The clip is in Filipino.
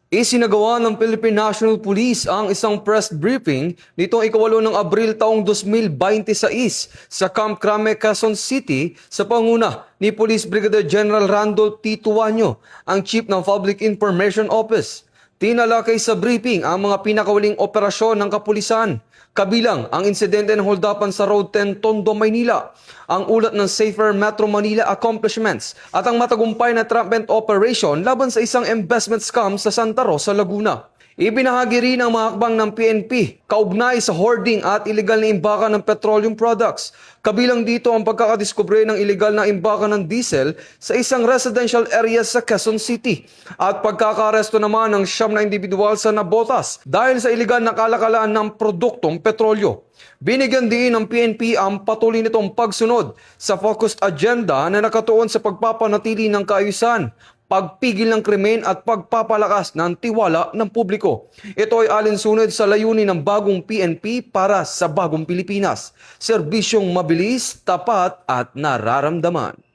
Isinagawa ng Philippine National Police ang isang press briefing nitong ika-8 ng Abril taong 2026 sa Camp Crame, Quezon City sa panguna ni Police Brigadier General Randolph T. Tuanyo, ang Chief ng Public Information Office. Tinalakay sa briefing ang mga pinakawaling operasyon ng kapulisan, kabilang ang insidente ng holdapan sa Road 10 Tondo, Maynila, ang ulat ng Safer Metro Manila accomplishments at ang matagumpay na entrapment operation laban sa isang investment scam sa Santa Rosa, Laguna. Ibinahagi rin ang mga hakbang ng PNP kaugnay sa hoarding at iligal na imbakan ng petroleum products. Kabilang dito ang pagkakadiskubre ng iligal na imbakan ng diesel sa isang residential area sa Quezon City at pagkakaresto naman ng 9 na individual sa nabotas dahil sa iligal na kalakalaan ng produktong petrolyo. Binigyan din ng PNP ang patuloy nitong pagsunod sa focused agenda na nakatuon sa pagpapanatili ng kaayusan, pagpigil ng krimen at pagpapalakas ng tiwala ng publiko. Ito ay alinsunod sa layunin ng bagong PNP para sa bagong Pilipinas. Serbisyong mabilis, tapat at nararamdaman.